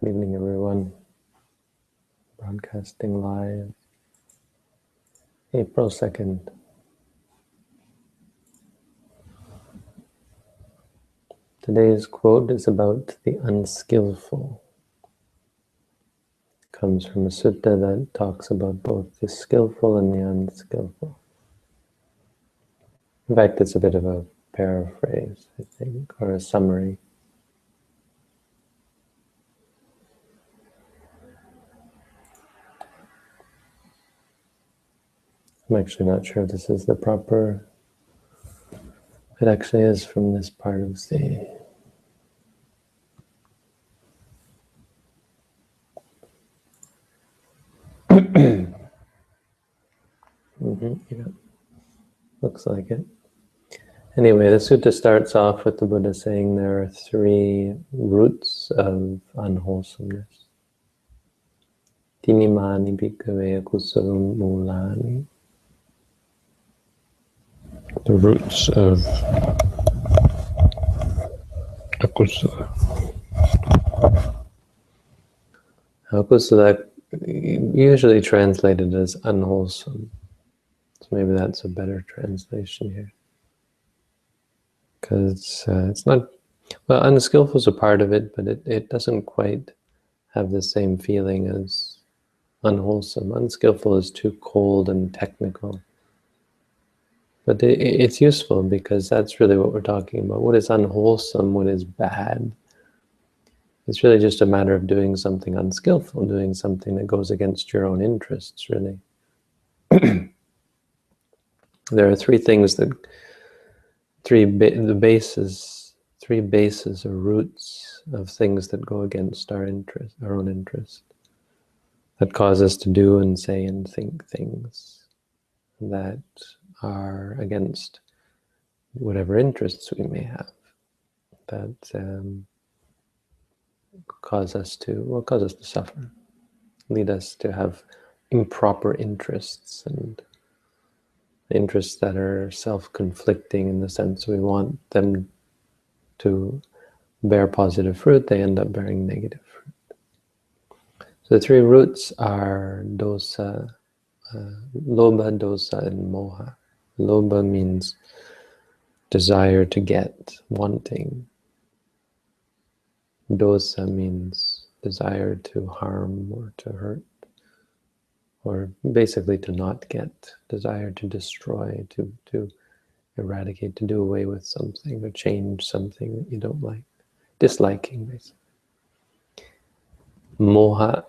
Good evening, everyone. Broadcasting live, April 2nd. Today's quote is about the unskillful. It comes from a sutta that talks about both the skillful and the unskillful. In fact, it's a bit of a paraphrase, I think, or a summary. I'm actually not sure if this is the proper. It actually is from this part of the. Yeah, looks like it. Anyway, the sutta starts off with the Buddha saying there are three roots of unwholesomeness. Tinimani bhikkhave kusalam mulani. The roots of akusala. Akusala, usually translated as unwholesome. So maybe that's a better translation here. Because it's not, well, unskillful is a part of it, but it doesn't quite have the same feeling as unwholesome. Unskillful is too cold and technical. But it's useful because that's really what we're talking about. What is unwholesome, what is bad? It's really just a matter of doing something unskillful, doing something that goes against your own interests, really. There are three things that, three bases or roots of things that go against our interest, our own interest, that cause us to do and say and think things that are against whatever interests we may have, that cause us to suffer, lead us to have improper interests, and interests that are self-conflicting in the sense we want them to bear positive fruit, they end up bearing negative fruit. So the three roots are dosa, lobha, dosa, and moha. Lobha means desire to get, wanting. Dosa means desire to harm or to hurt, or basically to not get, desire to destroy, to eradicate, to do away with something or change something that you don't like, disliking, basically. Moha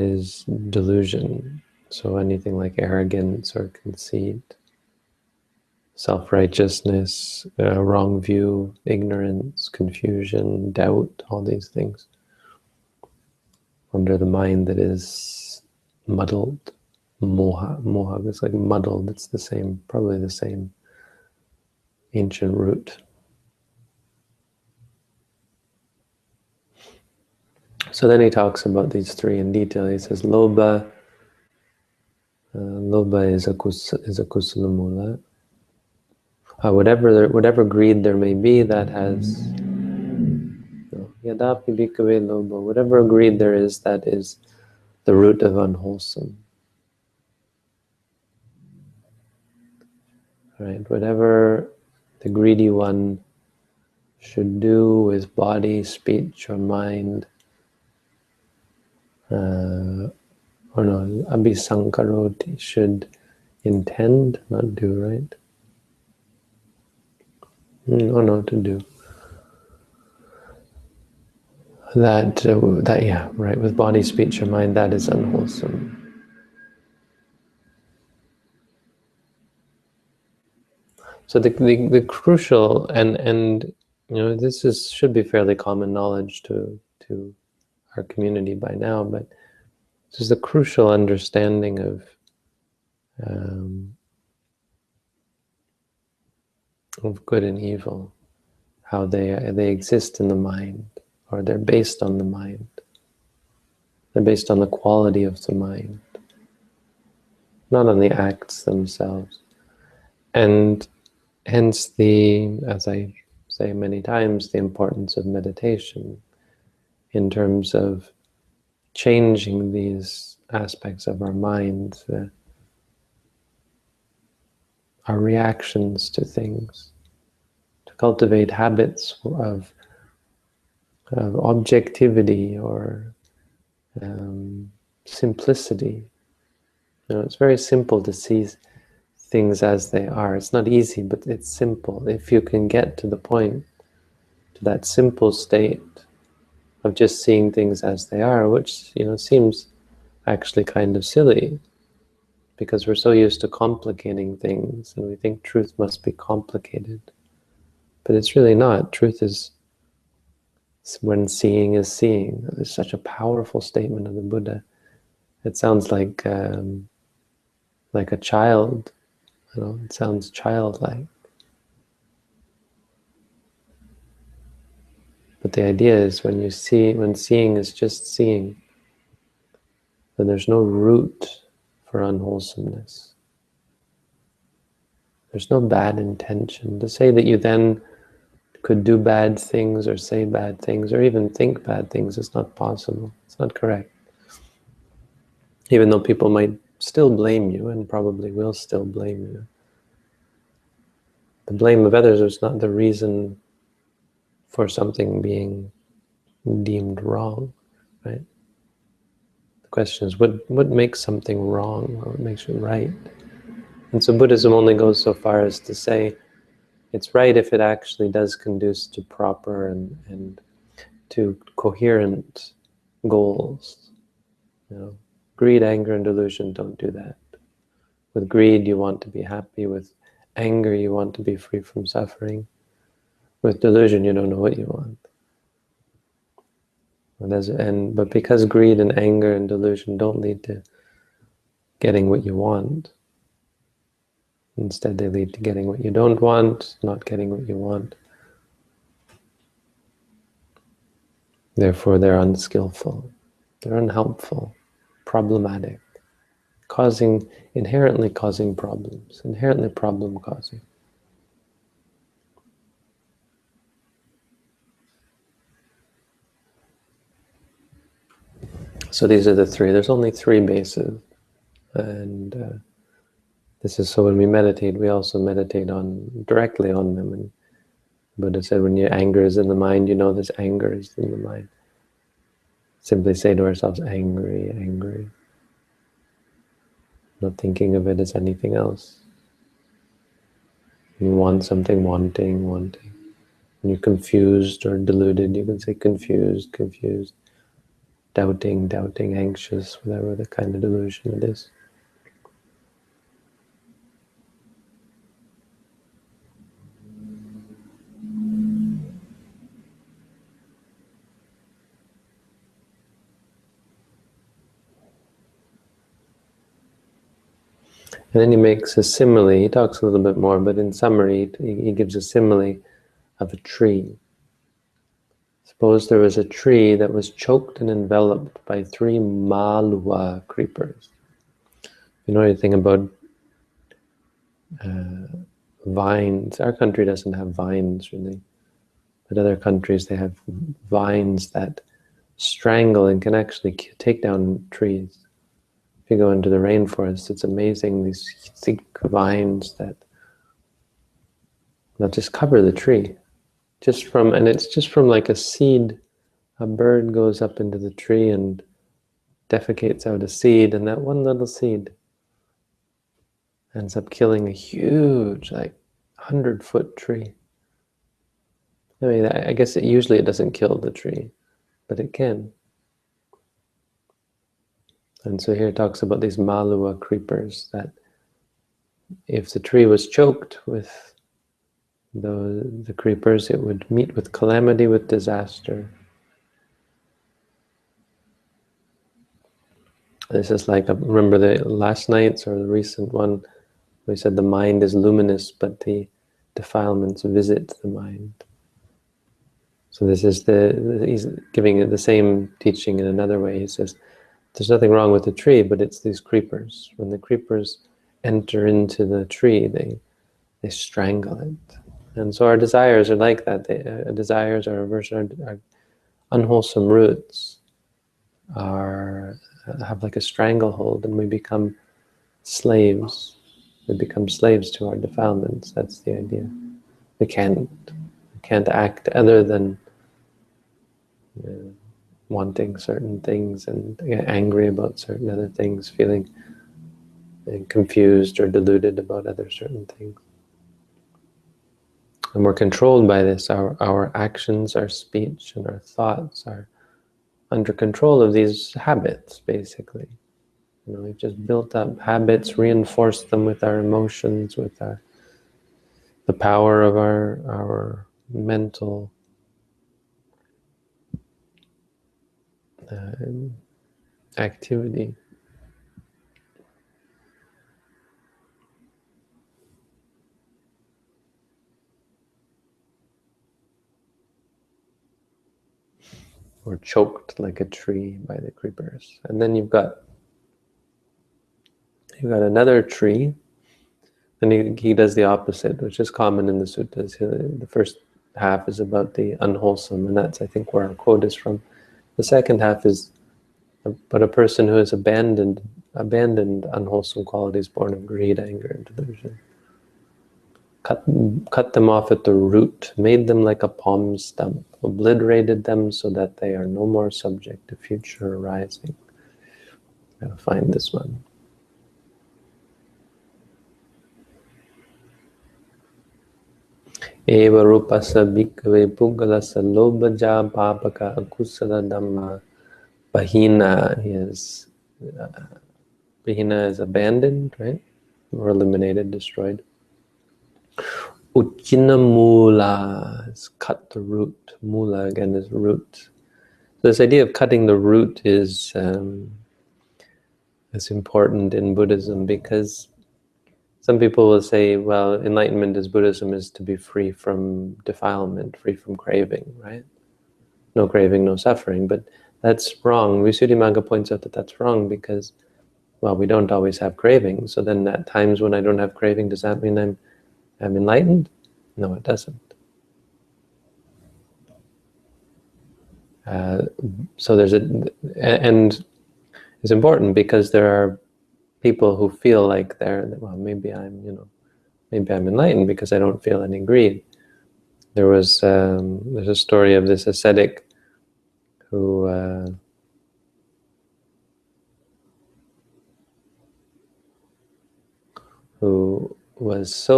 is delusion, so anything like arrogance or conceit, self-righteousness, wrong view, ignorance, confusion, doubt, all these things under the mind that is muddled. Moha is like muddled. It's the same, probably the same ancient root. So then he talks about these three in detail. He says lobha is a kusala mula. Whatever greed there may be, that has yadapi bhikkhave lobha. Whatever greed there is, that is the root of unwholesome. Right? Whatever the greedy one should do with body, speech, or mind, or no, abhisankaroti, should intend, not do, right? To do. That, yeah, right, with body, speech, or mind, that is unwholesome. So the crucial, and this should be fairly common knowledge to our community by now, but this is the crucial understanding of good and evil, how they exist in the mind, or they're based on the mind. They're based on the quality of the mind, not on the acts themselves. And hence as I say many times, the importance of meditation in terms of changing these aspects of our mind, our reactions to things, to cultivate habits of objectivity or simplicity. It's very simple to see things as they are. It's not easy, but it's simple. If you can get to the point, to that simple state of just seeing things as they are, which seems actually kind of silly, because we're so used to complicating things, and we think truth must be complicated. But it's really not. Truth is when seeing is seeing. There's such a powerful statement of the Buddha. It sounds like a child. It sounds childlike. But the idea is when seeing is just seeing, then there's no root for unwholesomeness. There's no bad intention. To say that you then could do bad things or say bad things or even think bad things is not possible. It's not correct. Even though people might still blame you, and probably will still blame you. The blame of others is not the reason for something being deemed wrong, right? The question is, what makes something wrong, or what makes it right? And so Buddhism only goes so far as to say it's right if it actually does conduce to proper and to coherent goals. Greed, anger, and delusion don't do that. With greed, you want to be happy. With anger, you want to be free from suffering. With delusion, you don't know what you want. But because greed and anger and delusion don't lead to getting what you want, instead they lead to getting what you don't want, not getting what you want. Therefore, they're unskillful, they're unhelpful, problematic, inherently causing problems, inherently problem causing. So these are the three. There's only three bases. And this is so when we meditate, we also meditate directly on them. And Buddha said when your anger is in the mind, this anger is in the mind. Simply say to ourselves, angry, angry. Not thinking of it as anything else. When you want something, wanting, wanting. When you're confused or deluded, you can say confused, confused. Doubting, doubting, anxious, whatever the kind of delusion it is. And then he makes a simile. He talks a little bit more, but in summary, he gives a simile of a tree. Suppose there was a tree that was choked and enveloped by 3 malua creepers. You know anything about vines? Our country doesn't have vines, really. But other countries, they have vines that strangle and can actually take down trees. If you go into the rainforest, it's amazing, these thick vines that they'll just cover the tree. And it's just from like a seed. A bird goes up into the tree and defecates out a seed, and that one little seed ends up killing a huge, like 100-foot tree. I mean, I guess usually it doesn't kill the tree, but it can. And so here it talks about these malua creepers, that if the tree was choked with the creepers, it would meet with calamity, with disaster. This is like, remember the last night's or the recent one, we said the mind is luminous, but the defilements visit the mind. So this is he's giving it the same teaching in another way. He says, there's nothing wrong with the tree, but it's these creepers. When the creepers enter into the tree, they strangle it. And so our desires are like that. Desires, our aversion, unwholesome roots have like a stranglehold, and we become slaves. We become slaves to our defilements. That's the idea. We can't act other than wanting certain things and get angry about certain other things, feeling confused or deluded about other certain things. And we're controlled by this. Our actions, our speech, and our thoughts are under control of these habits, basically. We've just built up habits, reinforced them with our emotions, with the power of our mental activity. Or choked like a tree by the creepers. And then you've got another tree, and he does the opposite, which is common in the suttas. The first half is about the unwholesome, and that's, I think, where our quote is from. The second half is about a person who has abandoned unwholesome qualities born of greed, anger, and delusion. Cut them off at the root, made them like a palm stump, obliterated them so that they are no more subject to future arising. I'm going to find this one. Eva rupasa bhikkhave puggalasa lobaja papaka akusala dhamma. Bahina is abandoned, right? Or eliminated, destroyed. Uchina mula is cut the root. Mula again is root. So this idea of cutting the root is important in Buddhism, because some people will say, well, enlightenment as Buddhism is to be free from defilement, free from craving, right? No craving, no suffering. But that's wrong. Visuddhimagga points out that that's wrong because, well, we don't always have craving. So then at times when I don't have craving, does that mean I'm enlightened? No, it doesn't. So and it's important because there are people who feel like well, maybe I'm enlightened because I don't feel any greed. There's a story of this ascetic who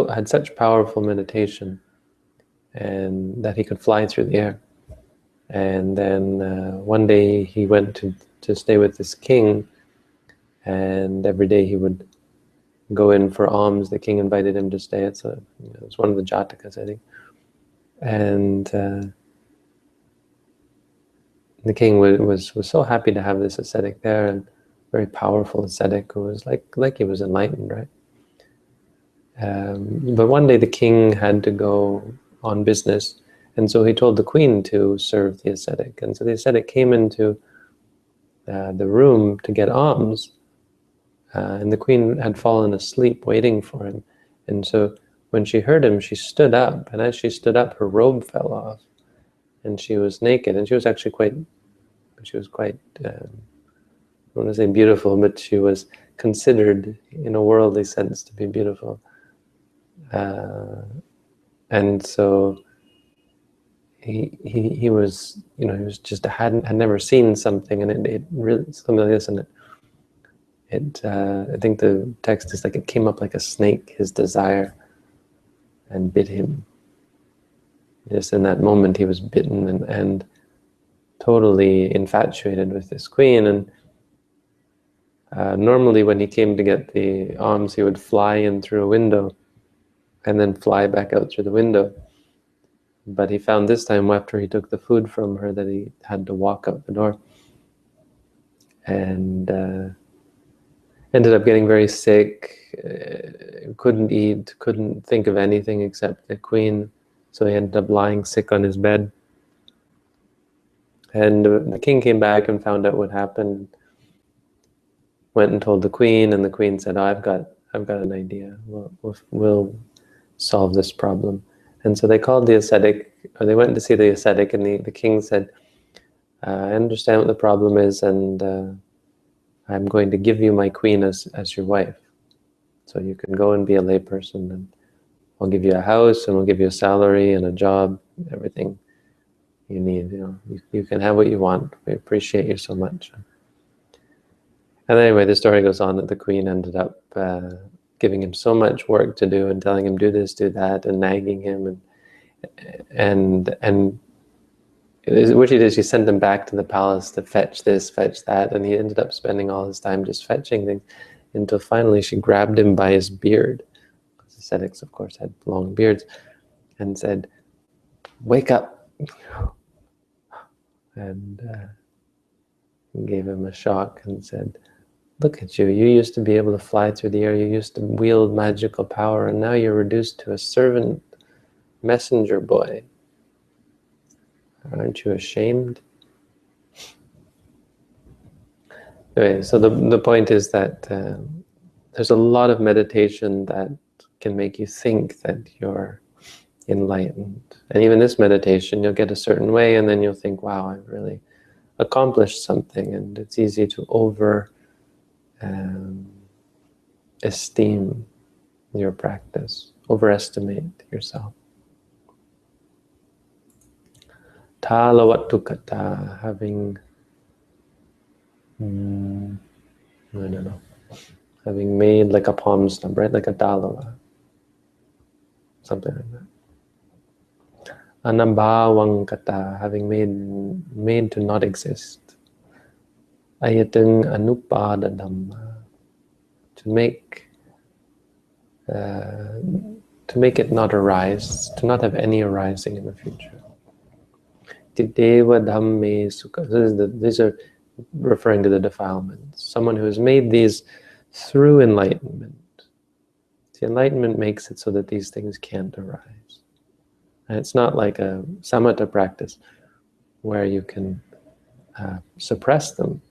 had such powerful meditation, and that he could fly through the air. And then one day he went to stay with this king, and every day he would go in for alms. The king invited him to stay. It's one of the Jatakas, I think. And the king was so happy to have this ascetic there, and very powerful ascetic who was like he was enlightened, right? But one day the king had to go on business, and so he told the queen to serve the ascetic. And so the ascetic came into the room to get alms, and the queen had fallen asleep waiting for him. And so when she heard him, she stood up, and as she stood up, her robe fell off, and she was naked. And she was actually quite, I don't want to say beautiful, but she was considered in a worldly sense to be beautiful. And so he was, he was just had never seen something, and it really, something like this, and I think the text is like, it came up like a snake, his desire, and bit him. Just in that moment, he was bitten and totally infatuated with this queen. And normally when he came to get the alms, he would fly in through a window and then fly back out through the window. But he found this time, after he took the food from her, that he had to walk out the door. And ended up getting very sick, couldn't eat, couldn't think of anything except the queen. So he ended up lying sick on his bed. And the king came back and found out what happened, went and told the queen, and the queen said, oh, I've got an idea. We'll solve this problem. And so they called the ascetic, or they went to see the ascetic, and the king said, I understand what the problem is, and I'm going to give you my queen as your wife. So you can go and be a layperson, and I'll give you a house, and we'll give you a salary and a job, everything you need. You can have what you want. We appreciate you so much. And anyway, the story goes on that the queen ended up giving him so much work to do and telling him do this, do that, and nagging him, and what she did, she sent him back to the palace to fetch this, fetch that, and he ended up spending all his time just fetching things until finally she grabbed him by his beard. Ascetics, of course, had long beards, and said, "Wake up!" and gave him a shock and said, "Look at you. You used to be able to fly through the air. You used to wield magical power, and now you're reduced to a servant messenger boy. Aren't you ashamed?" Anyway, so the point is that there's a lot of meditation that can make you think that you're enlightened. And even this meditation, you'll get a certain way, and then you'll think, wow, I've really accomplished something. And it's easy to esteem your practice, overestimate yourself. Talawattukata, having I don't know, having made like a palm stump, right? Like a talawa, something like that. Anabhawang kata, having made to not exist. Ayatung anupada dhamma, to make it not arise, to not have any arising in the future. Tideva dhamme sukha. These are referring to the defilements. Someone who has made these through enlightenment. The enlightenment makes it so that these things can't arise. And it's not like a samatha practice where you can suppress them,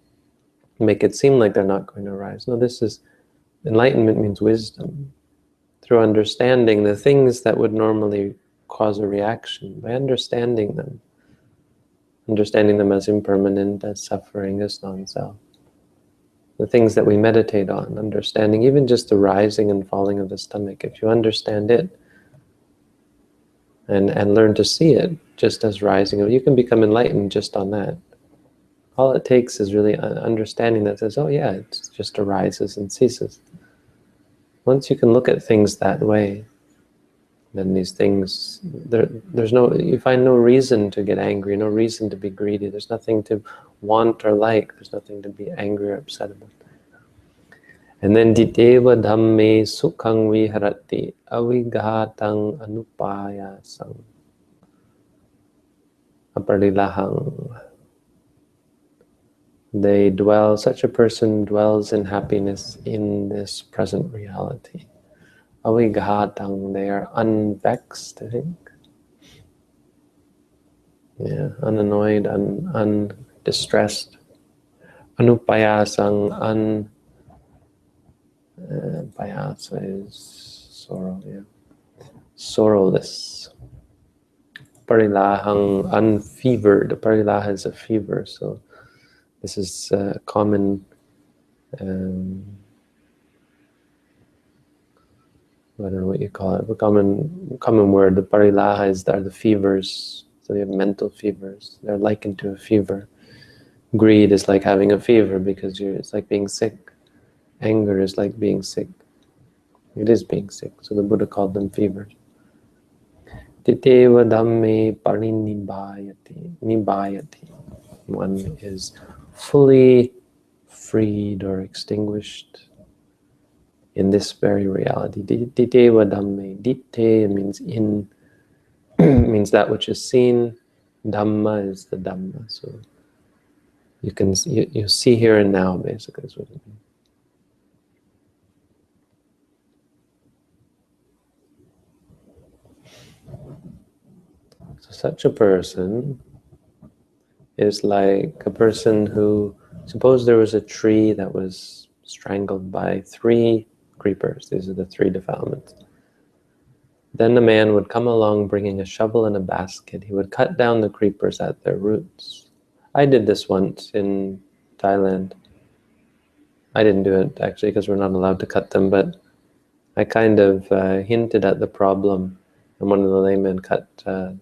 make it seem like they're not going to arise. No, this is, enlightenment means wisdom. Through understanding the things that would normally cause a reaction, by understanding them as impermanent, as suffering, as non-self. The things that we meditate on, understanding even just the rising and falling of the stomach, if you understand it and learn to see it just as rising, you can become enlightened just on that. All it takes is really an understanding that says, oh yeah, it just arises and ceases. Once you can look at things that way, then these things, you find no reason to get angry, no reason to be greedy. There's nothing to want or like. There's nothing to be angry or upset about. And then diteva dhamme sukhang viharati avighatang anupayasang aparilahang. Such a person dwells in happiness in this present reality. Avighatang, they are unvexed, I think. Yeah, unannoyed, undistressed. Anupayasang, payasa is sorrow, yeah. Sorrowless. Parilahang, unfevered. Parilaha is a fever, so this is a common I don't know what you call it, a common word. The parilaha are the fevers. So you have mental fevers. They're likened to a fever. Greed is like having a fever because it's like being sick. Anger is like being sick. It is being sick. So the Buddha called them fevers. Titeva dhamme nibayati. One is fully freed or extinguished in this very reality. Diteva dhamme. Ditte means in, means that which is seen. Dhamma is the Dhamma. So you see here and now, basically, is what it means. So such a person is like a person who, suppose there was a tree that was strangled by 3 creepers. These are the 3 defilements. Then the man would come along bringing a shovel and a basket. He would cut down the creepers at their roots. I did this once in Thailand. I didn't do it actually because we're not allowed to cut them, but I kind of hinted at the problem, and one of the laymen cut a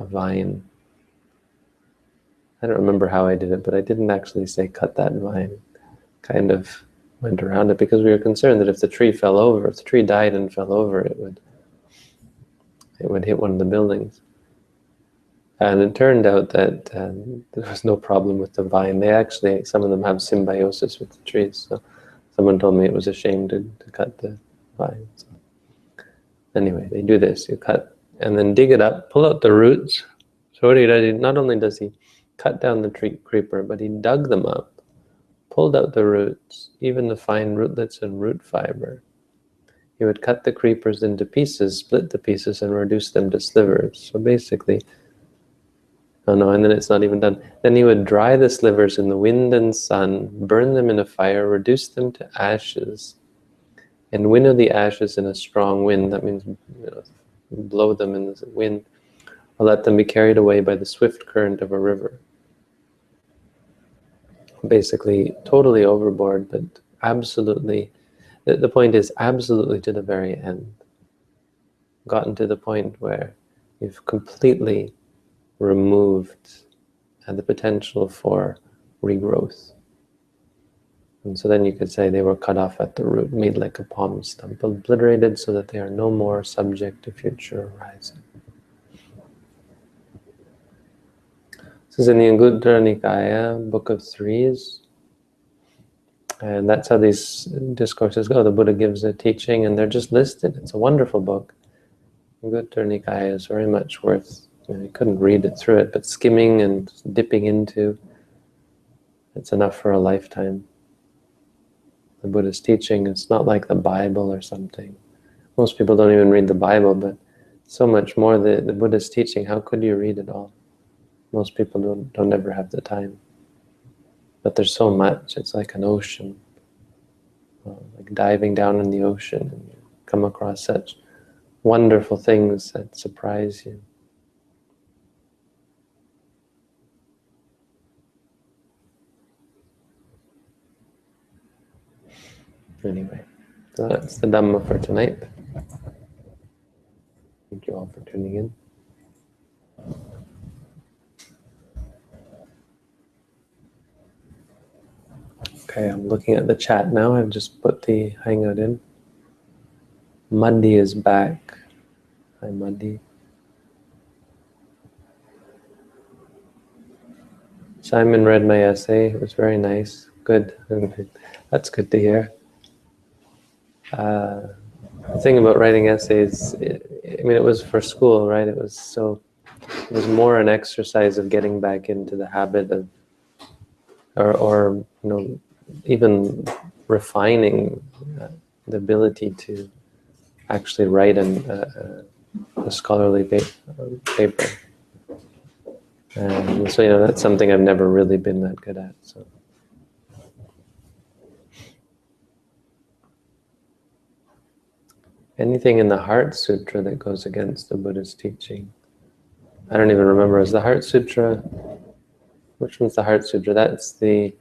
vine. I don't remember how I did it, but I didn't actually say cut that vine. Kind of went around it because we were concerned that if the tree fell over, if the tree died and fell over, it would hit one of the buildings. And it turned out that there was no problem with the vine. They actually, some of them have symbiosis with the trees. So someone told me it was a shame to cut the vine. So anyway, they do this. You cut and then dig it up, pull out the roots. So what he does, not only does he cut down the tree creeper, but he dug them up, pulled out the roots, even the fine rootlets and root fiber. He would cut the creepers into pieces, split the pieces, and reduce them to slivers. So basically, oh no, and then it's not even done. Then he would dry the slivers in the wind and sun, burn them in a fire, reduce them to ashes, and winnow the ashes in a strong wind. That means, blow them in the wind, or let them be carried away by the swift current of a river. Basically, totally overboard, but absolutely, the point is absolutely to the very end. Gotten to the point where you've completely removed the potential for regrowth. And so then you could say they were cut off at the root, made like a palm stump, obliterated so that they are no more subject to future arising. This is in the Anguttara Nikaya, Book of Threes. And that's how these discourses go. The Buddha gives a teaching and they're just listed. It's a wonderful book. Anguttara Nikaya is very much worth, you couldn't read it through it, but skimming and dipping into, it's enough for a lifetime. The Buddha's teaching, it's not like the Bible or something. Most people don't even read the Bible, but so much more the Buddha's teaching, how could you read it all? Most people don't ever have the time. But there's so much, it's like an ocean. Like diving down in the ocean and you come across such wonderful things that surprise you. Anyway, so that's the Dhamma for tonight. Thank you all for tuning in. Okay, I'm looking at the chat now. I've just put the hangout in. Muddy is back. Hi, Muddy. Simon read my essay. It was very nice. Good. That's good to hear. The thing about writing essays, it was for school, right? It was more an exercise of getting back into the habit of, or even refining the ability to actually write a scholarly paper. And so, that's something I've never really been that good at. So. Anything in the Heart Sutra that goes against the Buddha's teaching? I don't even remember. Is the Heart Sutra, which one's the Heart Sutra? That's the,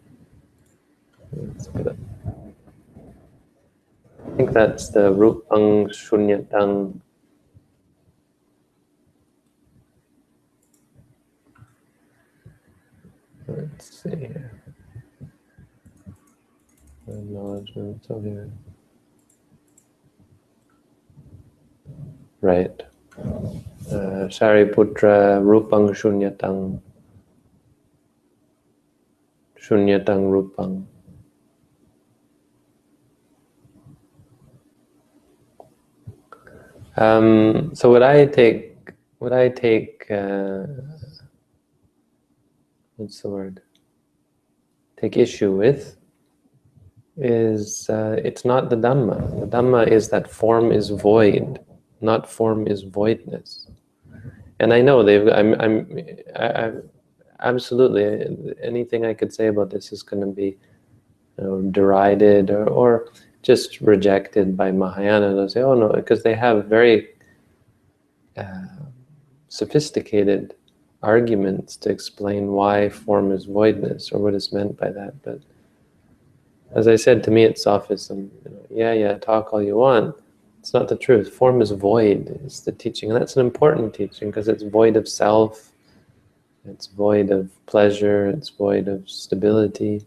I think that's the Rupang Shunyatang. Let's see here. Acknowledgement over here. Right. Sariputra Rupang Shunyatang. Shunyatang Rupang. So what I take, what's the word? Take issue with is it's not the Dhamma. The Dhamma is that form is void, not form is voidness. And I know I'm absolutely, anything I could say about this is going to be derided or just rejected by Mahayana. They'll say, oh no, because they have very sophisticated arguments to explain why form is voidness or what is meant by that. But as I said, to me it's sophism. Yeah, talk all you want. It's not the truth. Form is void, is the teaching. And that's an important teaching because it's void of self, it's void of pleasure, it's void of stability.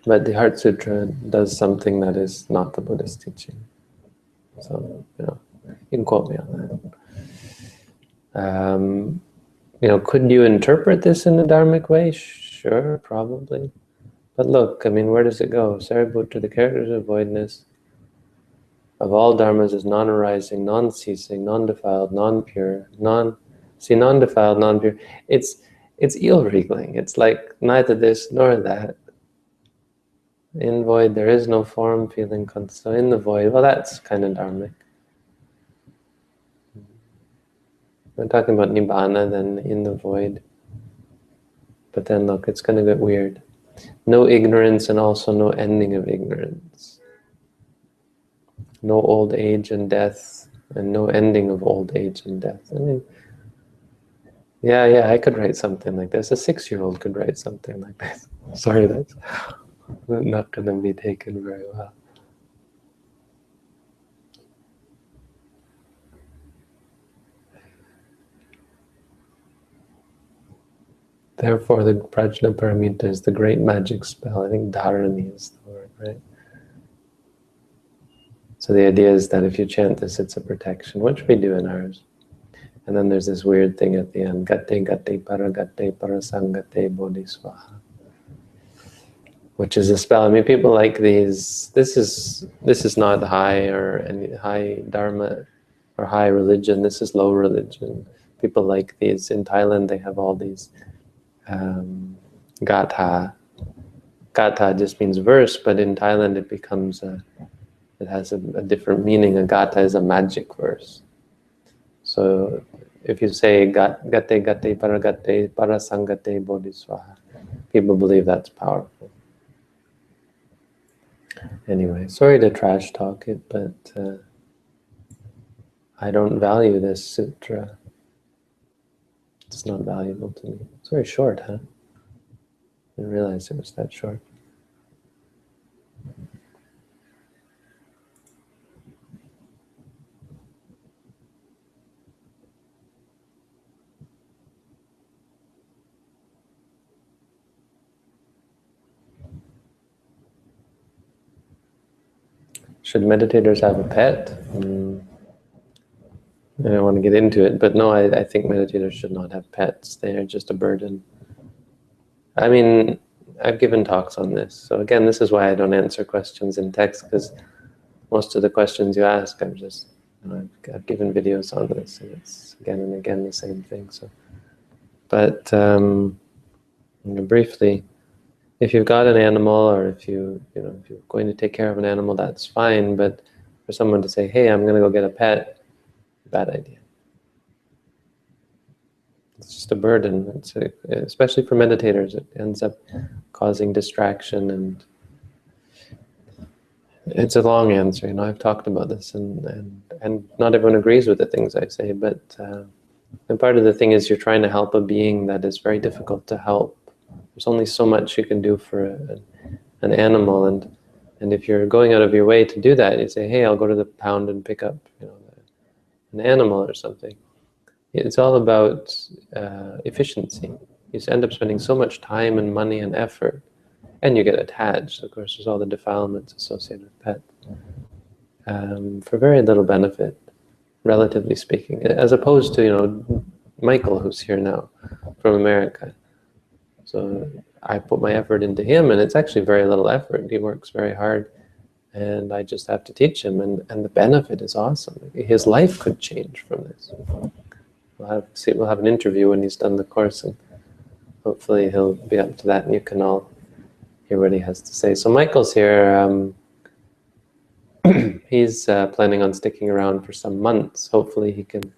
But the Heart Sutra does something that is not the Buddhist teaching. So, you can quote me on that. Could you interpret this in a dharmic way? Sure, probably. But look, where does it go? Sariputta, the characters of voidness of all dharmas is non-arising, non-ceasing, non-defiled, non-pure, non-defiled, non-pure. It's eel-wriggling. It's like neither this nor that. In void, there is no form, feeling, so in the void, well, that's kind of dharmic. We're talking about nibbana, then in the void. But then look, it's going to get weird. No ignorance and also no ending of ignorance. No old age and death, and no ending of old age and death. Yeah, I could write something like this. A 6-year-old could write something like this. Sorry, that's not going to be taken very well. Therefore, the Prajna Paramita is the great magic spell. I think dharani is the word, right? So the idea is that if you chant this, it's a protection, which we do in ours. And then there's this weird thing at the end, gate parasangate bodhisvaha, which is a spell. People like these. This is not high or any high dharma or high religion. This is low religion. People like these. In Thailand, they have all these gatha. Gatha just means verse, but in Thailand it becomes it has a different meaning. A gatha is a magic verse. So if you say gate parasangate bodhisvaha, people believe that's powerful. Anyway, sorry to trash talk it, but I don't value this sutra. It's not valuable to me. It's very short, huh? I didn't realize it was that short. Should meditators have a pet? I don't want to get into it, but no, I think meditators should not have pets. They are just a burden. I've given talks on this. So again, this is why I don't answer questions in text, because most of the questions you ask, I've given videos on this, and it's again and again the same thing. So, but briefly, if you've got an animal, or if you're going to take care of an animal, that's fine. But for someone to say, "Hey, I'm going to go get a pet," bad idea. It's just a burden. Especially for meditators, it ends up causing distraction, and it's a long answer. I've talked about this, and not everyone agrees with the things I say. But and part of the thing is you're trying to help a being that is very difficult to help. There's only so much you can do for an animal, and if you're going out of your way to do that, you say, "Hey, I'll go to the pound and pick up, an animal or something." It's all about efficiency. You end up spending so much time and money and effort, and you get attached. Of course, there's all the defilements associated with pets, for very little benefit, relatively speaking, as opposed to Michael, who's here now from America. So I put my effort into him, and it's actually very little effort. He works very hard, and I just have to teach him, and the benefit is awesome. His life could change from this. We'll have an interview when he's done the course, and hopefully he'll be up to that, and you can all hear what he has to say. So Michael's here. He's planning on sticking around for some months. Hopefully he can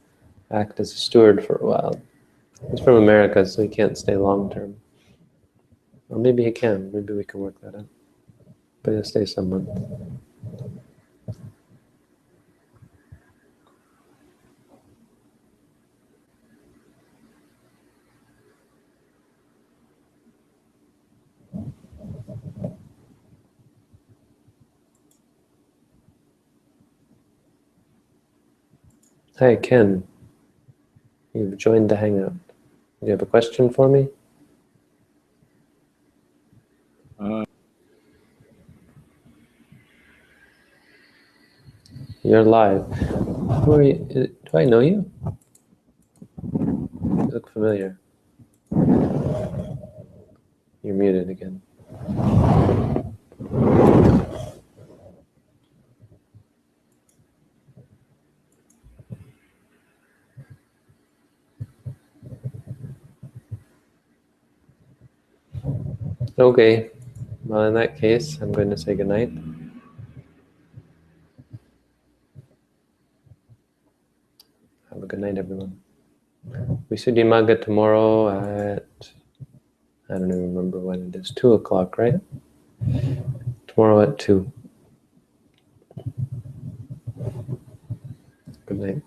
act as a steward for a while. He's from America, so he can't stay long term. Or maybe he can. Maybe we can work that out. But he'll stay some months. Hi, Ken. You've joined the Hangout. Do you have a question for me? You're live. Who are you? Do I know you? You look familiar. You're muted again. Okay. Well, in that case, I'm going to say goodnight. Have a good night, everyone. Visuddhimagga tomorrow at, I don't even remember when it is, 2 o'clock, right? Tomorrow at 2. Good night.